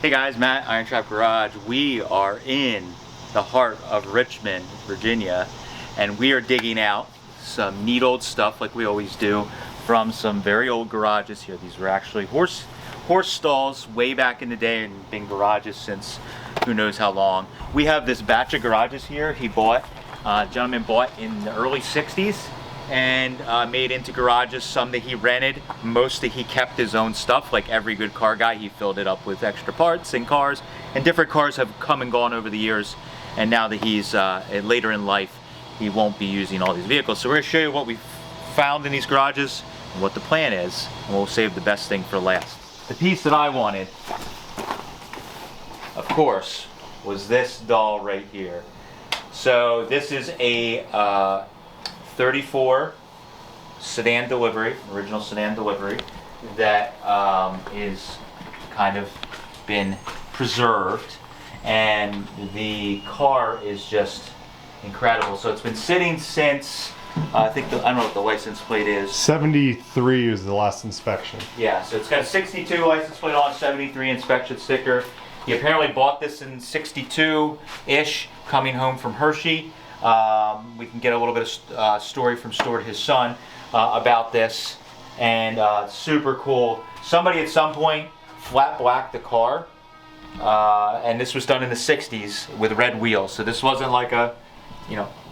Hey guys, Matt, IronTrap Garage. We are in the heart of Richmond, Virginia, and we are digging out some neat old stuff like we always do from some very old garages here. These were actually horse stalls way back in the day and been garages since who knows how long. We have this batch of garages here he bought, gentleman bought in the early 60s and made into garages. Some that he rented, most that he kept his own stuff. Like every good car guy, he filled it up with extra parts and cars, and different cars have come and gone over the years, and now that he's later in life, he won't be using all these vehicles. So we're going to show you what we found in these garages and what the plan is, and we'll save the best thing for last. The piece that I wanted, of course, was this doll right here. So this is a 34 sedan delivery, original sedan delivery, that is kind of been preserved, and the car is just incredible. So it's been sitting since I don't know what the license plate is. 73 is the last inspection. Yeah, so it's got a 62 license plate on, 73 inspection sticker. He apparently bought this in 62-ish, coming home from Hershey. We can get a little bit of story from Stuart, his son, about this, and super cool. Somebody at some point flat blacked the car, and this was done in the 60s with red wheels. So this wasn't like a,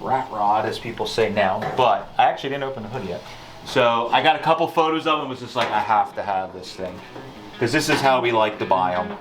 rat rod as people say now, but I actually didn't open the hood yet. So I got a couple photos of them. Was just like, I have to have this thing, because this is how we like to buy them.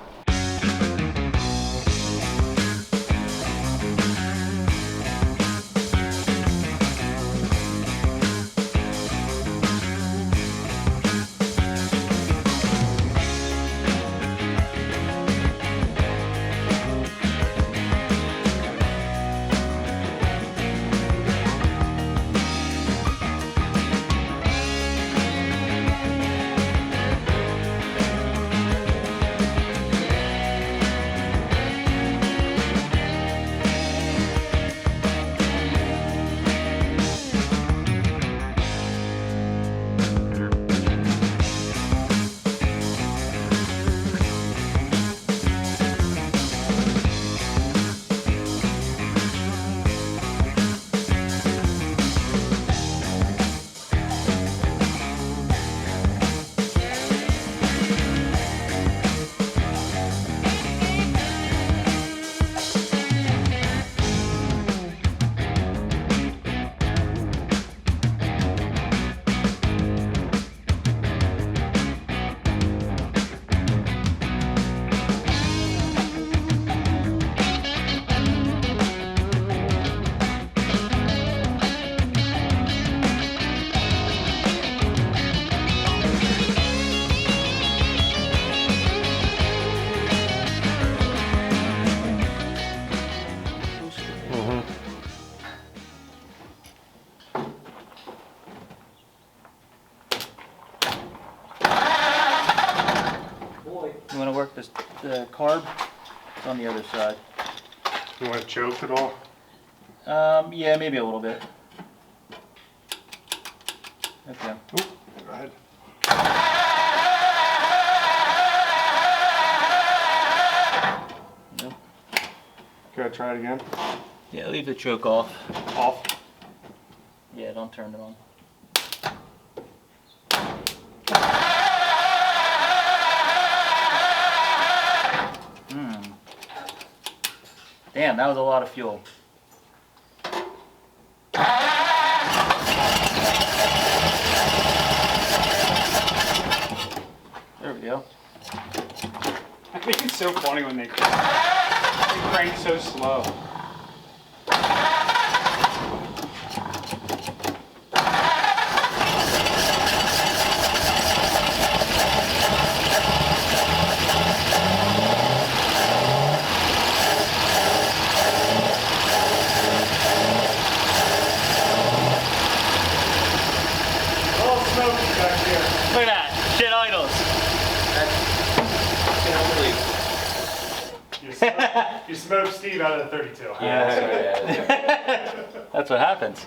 You want to work the carb? It's on the other side. You want to choke at all? Yeah, maybe a little bit. Okay. Oop, go ahead. Nope. Gotta try it again. Yeah, leave the choke off. Off. Yeah, don't turn it on. Damn, that was a lot of fuel. There we go. I think it's so funny when they crank so slow. Look at that, shit idles. You smoked Steve out of the 32. Yeah. That's what happens.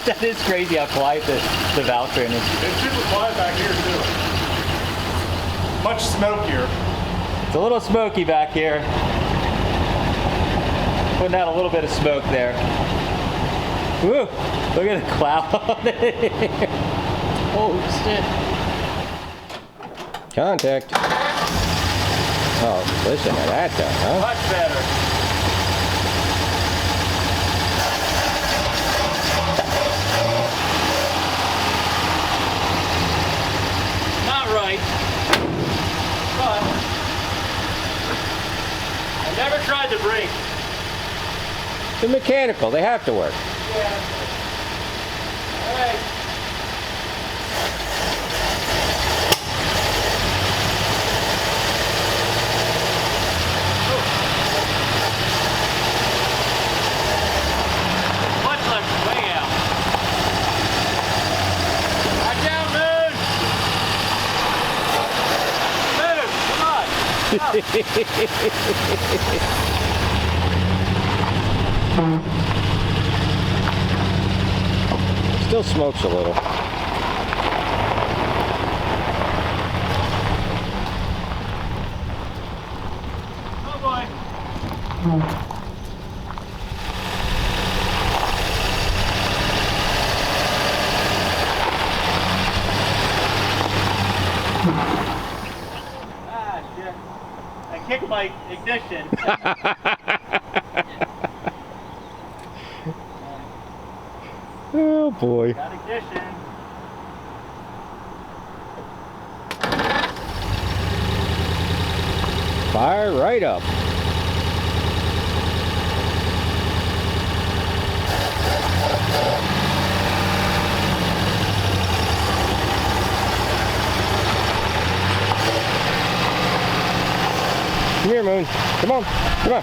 That is crazy how quiet the valve train is. It's super quiet back here too. Much smokier. It's a little smoky back here. Putting out a little bit of smoke there. Woo! Look at the cloud. Oh shit. Contact. Oh, listen to that though, huh? Much better. Not right. But I never tried the brake. They're mechanical, they have to work. Yeah. All right. Much left way out. Watch out, Moon! Moon, come on! Still smokes a little. Oh boy. Ah, shit. I kicked my ignition. Oh boy. Got ignition. Fire right up. Come here, Moon. Come on. Come on.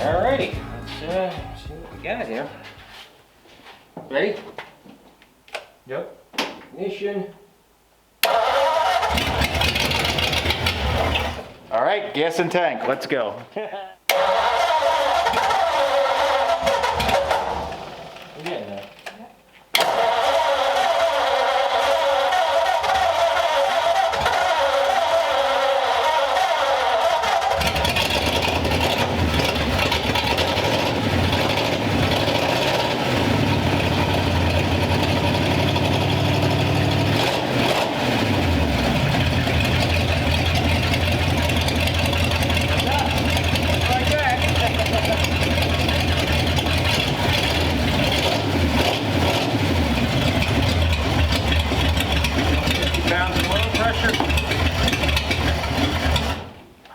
Alrighty, let's see what we got here. Ready? Yep. Ignition. All right, gas and tank. Let's go. We're getting there.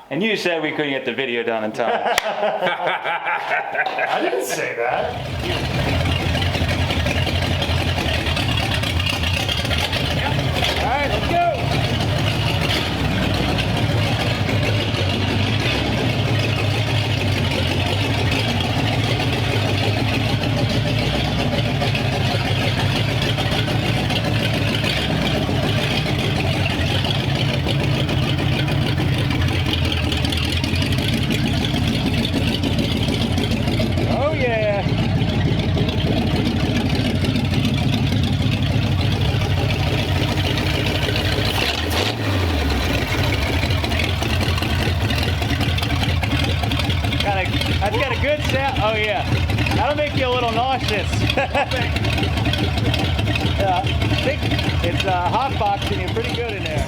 And you said we couldn't get the video done in time. I didn't say that. All right, let's go. Oh yeah. That's got a good sound. Oh yeah. That'll make you a little nauseous. Yeah, I think it's hot boxing you pretty good in there.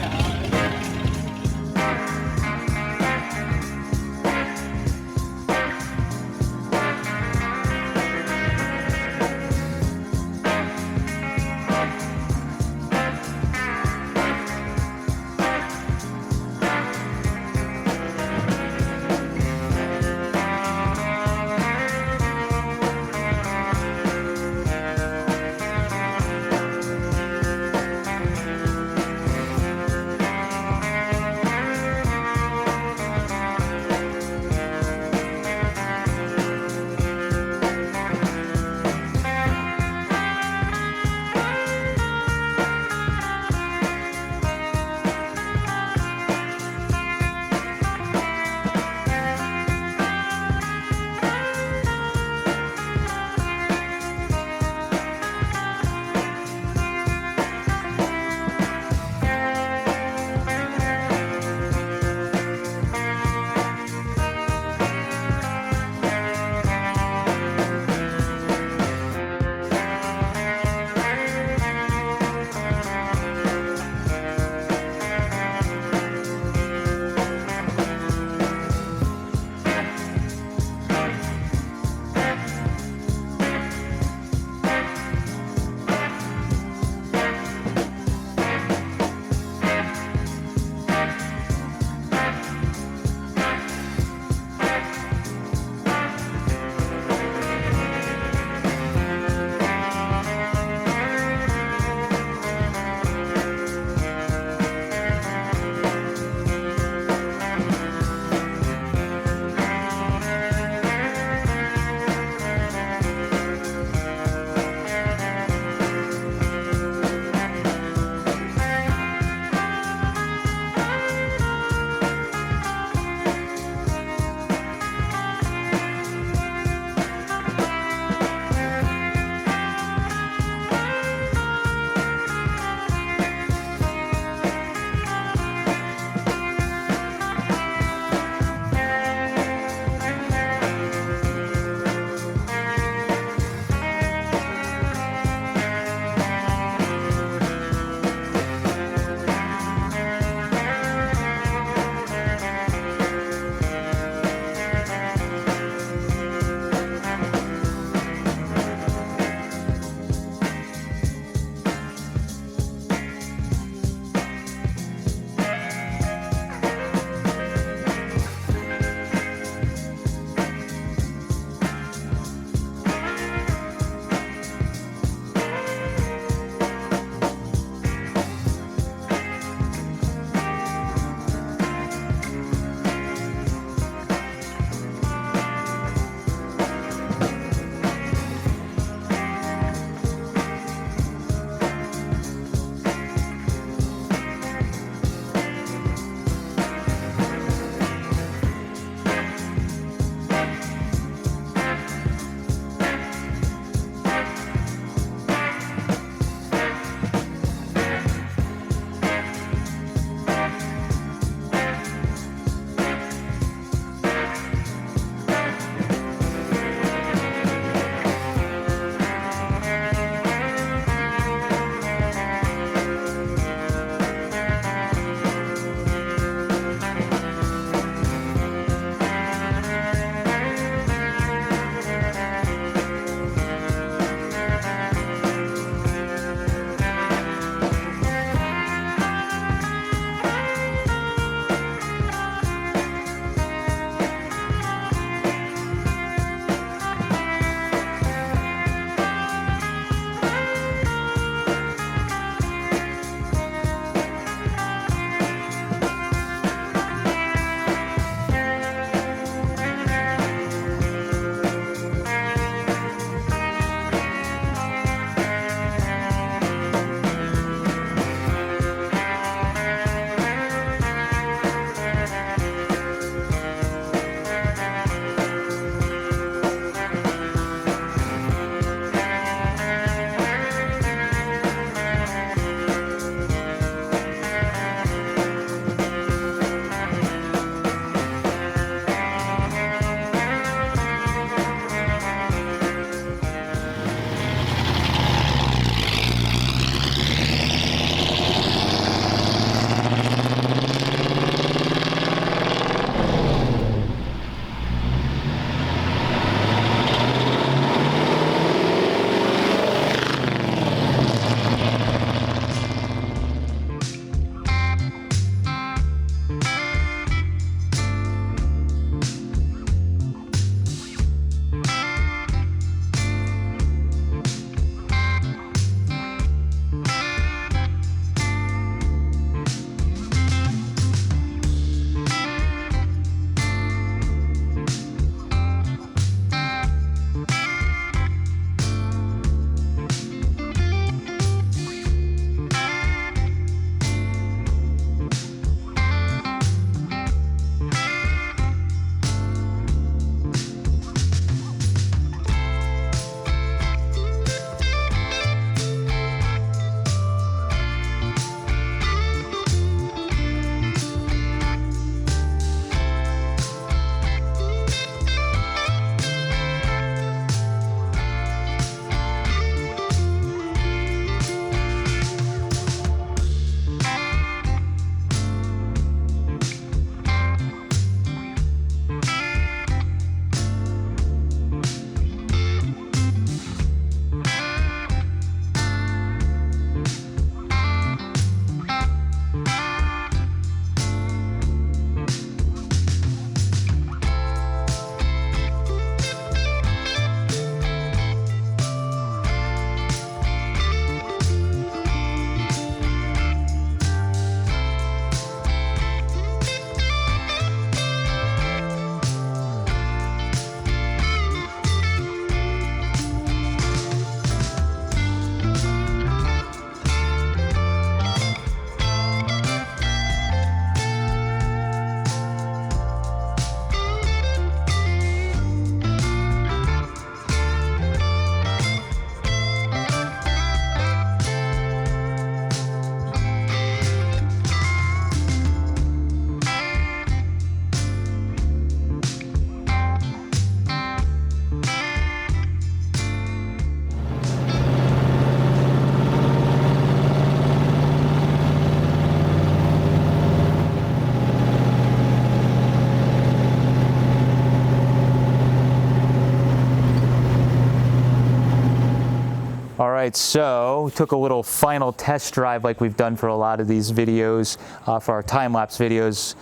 right, so we took a little final test drive like we've done for a lot of these videos, for our time-lapse videos,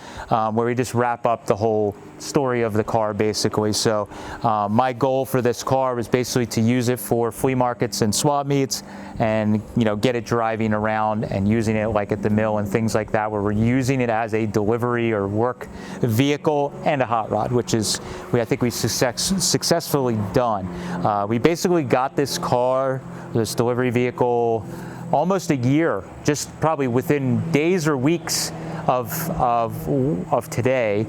where we just wrap up the whole story of the car basically. So my goal for this car was basically to use it for flea markets and swap meets, and get it driving around and using it like at the mill and things like that, where we're using it as a delivery or work vehicle and a hot rod, which is I think we successfully done. We basically got this car, this delivery vehicle, almost a year, just probably within days or weeks of today.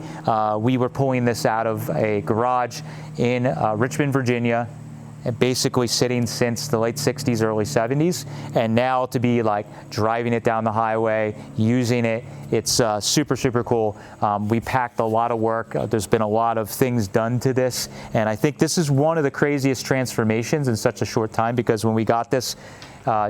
We were pulling this out of a garage in Richmond, Virginia, and basically sitting since the late 60s, early 70s, and now to be like driving it down the highway, using it, it's super, super cool. We packed a lot of work. There's been a lot of things done to this, and I think this is one of the craziest transformations in such a short time, because when we got this,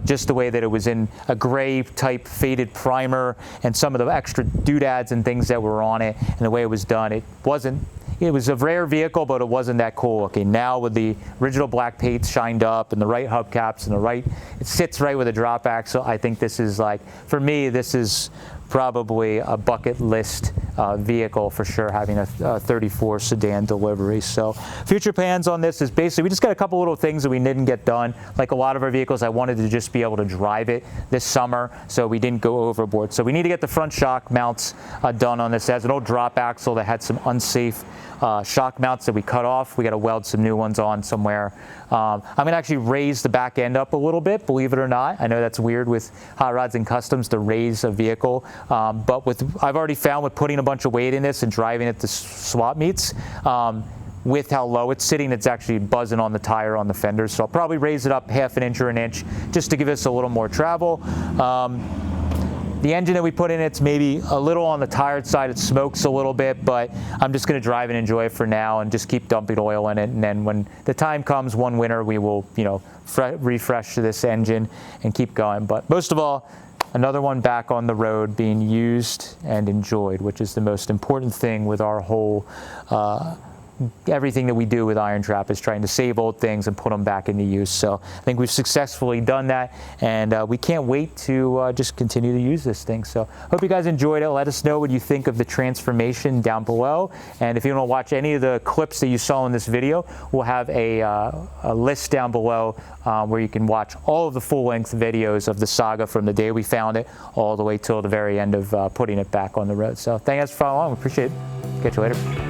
just the way that it was in a gray type faded primer and some of the extra doodads and things that were on it and the way it was done, it was a rare vehicle, but it wasn't that cool looking. Now with the original black paint shined up and the right hubcaps and it sits right with a drop axle, I think this is like, for me, this is probably a bucket list vehicle for sure, having a 34 sedan delivery. So future plans on this is basically, we just got a couple little things that we didn't get done. Like a lot of our vehicles, I wanted to just be able to drive it this summer, so we didn't go overboard. So we need to get the front shock mounts done on this. It has an old drop axle that had some unsafe shock mounts that we cut off. We got to weld some new ones on somewhere. I'm going to actually raise the back end up a little bit, believe it or not. I know that's weird with hot rods and customs to raise a vehicle, but I've already found with putting a bunch of weight in this and driving it to swap meets, with how low it's sitting, it's actually buzzing on the tire on the fenders. So I'll probably raise it up half an inch or an inch just to give us a little more travel. The engine that we put in, it's maybe a little on the tired side. It smokes a little bit, but I'm just going to drive and enjoy it for now and just keep dumping oil in it. And then when the time comes one winter, we will, refresh this engine and keep going. But most of all, another one back on the road being used and enjoyed, which is the most important thing with our whole everything that we do with IronTrap is trying to save old things and put them back into use. So I think we've successfully done that, and we can't wait to just continue to use this thing. So hope you guys enjoyed it. Let us know what you think of the transformation down below. And if you want to watch any of the clips that you saw in this video, we'll have a list down below where you can watch all of the full-length videos of the saga from the day we found it all the way till the very end of putting it back on the road. So thank you guys for following along. We appreciate it. Catch you later.